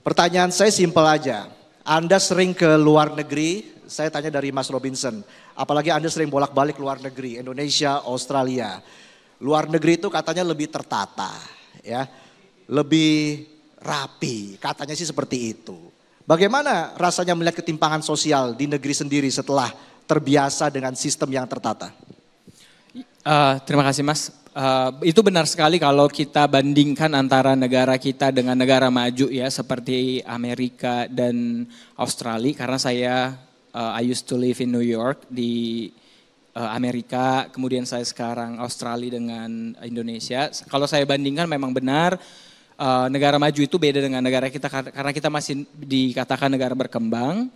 Pertanyaan saya simpel aja. Anda sering ke luar negeri, saya tanya dari Mas Robinson. Apalagi Anda sering bolak-balik luar negeri, Indonesia, Australia. Luar negeri itu katanya lebih tertata, ya, lebih rapi, katanya sih seperti itu. Bagaimana rasanya melihat ketimpangan sosial di negeri sendiri setelah terbiasa dengan sistem yang tertata? Terima kasih Mas. Itu benar sekali kalau kita bandingkan antara negara kita dengan negara maju ya seperti Amerika dan Australia. Karena I used to live in New York di Amerika, kemudian saya sekarang Australia dengan Indonesia. Kalau saya bandingkan memang benar negara maju itu beda dengan negara kita karena kita masih dikatakan negara berkembang.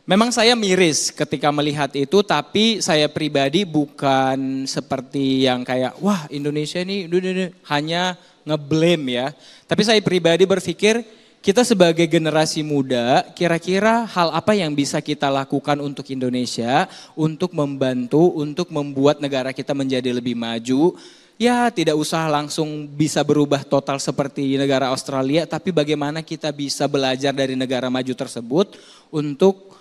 Memang saya miris ketika melihat itu, tapi saya pribadi bukan seperti yang kayak, wah Indonesia ini hanya ngeblame ya. Tapi saya pribadi berpikir, kita sebagai generasi muda, kira-kira hal apa yang bisa kita lakukan untuk Indonesia, untuk membantu, untuk membuat negara kita menjadi lebih maju. Ya tidak usah langsung bisa berubah total seperti negara Australia, tapi bagaimana kita bisa belajar dari negara maju tersebut untuk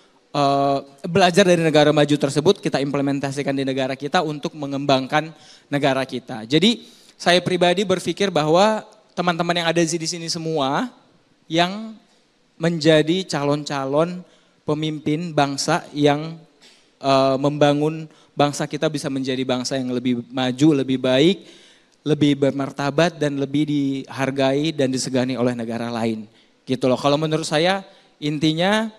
belajar dari negara maju tersebut, kita implementasikan di negara kita untuk mengembangkan negara kita. Jadi saya pribadi berpikir bahwa teman-teman yang ada di sini semua yang menjadi calon-calon pemimpin bangsa yang membangun bangsa kita bisa menjadi bangsa yang lebih maju, lebih baik, lebih bermartabat dan lebih dihargai dan disegani oleh negara lain. Gitu loh. Kalau menurut saya intinya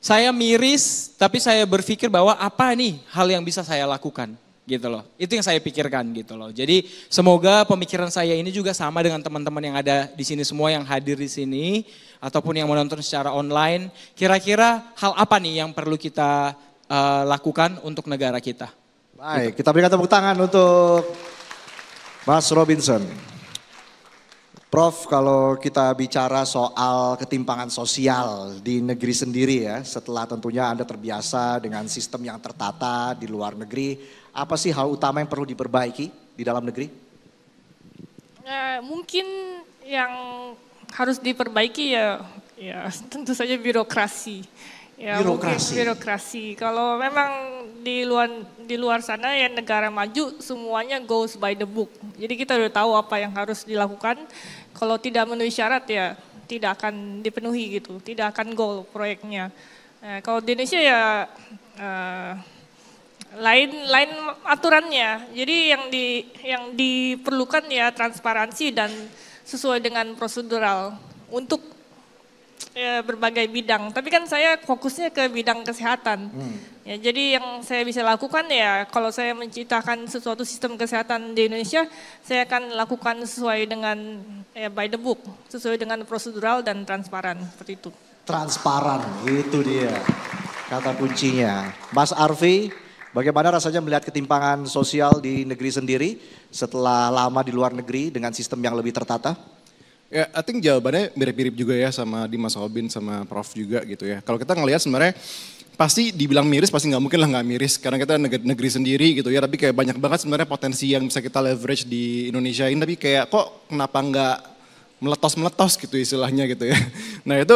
saya miris, tapi saya berpikir bahwa apa nih hal yang bisa saya lakukan gitu loh. Itu yang saya pikirkan gitu loh. Jadi semoga pemikiran saya ini juga sama dengan teman-teman yang ada di sini semua yang hadir di sini ataupun yang menonton secara online. Kira-kira hal apa nih yang perlu kita lakukan untuk negara kita? Baik, kita berikan tepuk tangan untuk Mas Robinson. Prof, kalau kita bicara soal ketimpangan sosial di negeri sendiri ya, setelah tentunya Anda terbiasa dengan sistem yang tertata di luar negeri, apa sih hal utama yang perlu diperbaiki di dalam negeri? Mungkin yang harus diperbaiki ya tentu saja birokrasi. Ya, birokrasi. Kalau memang di luar sana ya negara maju semuanya goes by the book. Jadi kita udah tahu apa yang harus dilakukan. Kalau tidak memenuhi syarat ya tidak akan dipenuhi gitu, tidak akan goal proyeknya. Kalau di Indonesia ya lain aturannya. Jadi yang diperlukan ya transparansi dan sesuai dengan prosedural untuk berbagai bidang. Tapi kan saya fokusnya ke bidang kesehatan. Ya, jadi yang saya bisa lakukan ya kalau saya menciptakan sesuatu sistem kesehatan di Indonesia, saya akan lakukan sesuai dengan by the book, sesuai dengan prosedural dan transparan seperti itu. Transparan, itu dia kata kuncinya. Mas Arfi, bagaimana rasanya melihat ketimpangan sosial di negeri sendiri setelah lama di luar negeri dengan sistem yang lebih tertata? Ya, I think jawabannya mirip-mirip juga ya sama di Mas Robin sama Prof juga gitu ya. Kalau kita ngelihat sebenarnya pasti dibilang miris, pasti nggak mungkin lah nggak miris karena kita negeri sendiri gitu ya. Tapi kayak banyak banget sebenarnya potensi yang bisa kita leverage di Indonesia ini. Tapi kayak kok kenapa nggak meletos-meletos gitu istilahnya gitu ya. Nah itu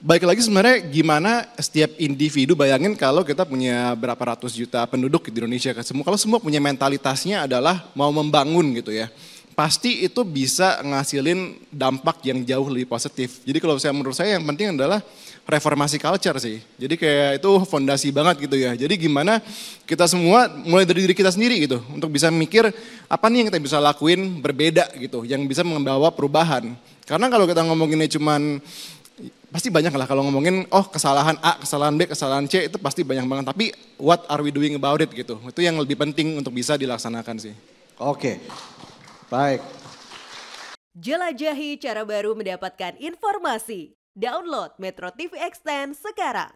baik lagi sebenarnya gimana setiap individu, bayangin kalau kita punya berapa ratus juta penduduk di Indonesia. Kalau semua punya mentalitasnya adalah mau membangun gitu ya. Pasti itu bisa ngasilin dampak yang jauh lebih positif. Jadi kalau menurut saya yang penting adalah reformasi culture sih. Jadi kayak itu fondasi banget gitu ya. Jadi gimana kita semua mulai dari diri kita sendiri gitu. Untuk bisa mikir apa nih yang kita bisa lakuin berbeda gitu. Yang bisa membawa perubahan. Karena kalau kita ngomonginnya cuman pasti banyak lah kalau ngomongin kesalahan A, kesalahan B, kesalahan C itu pasti banyak banget. Tapi what are we doing about it gitu. Itu yang lebih penting untuk bisa dilaksanakan sih. Oke. Baik. Jelajahi cara baru mendapatkan informasi. Download Metro TV Extend sekarang.